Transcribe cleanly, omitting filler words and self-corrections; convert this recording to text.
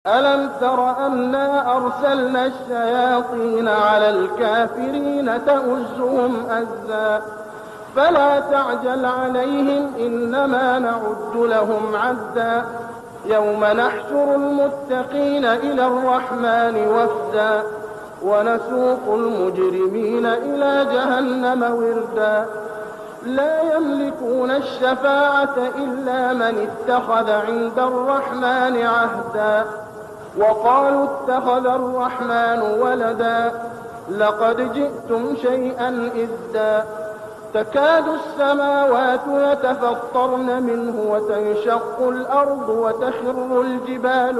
ألم تر أنا أرسلنا الشياطين على الكافرين تؤزهم أزا فلا تعجل عليهم إنما نعد لهم عدا يوم نحشر المتقين إلى الرحمن وفدا ونسوق المجرمين إلى جهنم وردا لا يملكون الشفاعة إلا من اتخذ عند الرحمن عهدا وقالوا اتخذ الرحمن ولدا لقد جئتم شيئا إدا تكاد السماوات يتفطرن منه وتنشق الأرض وتخر الجبال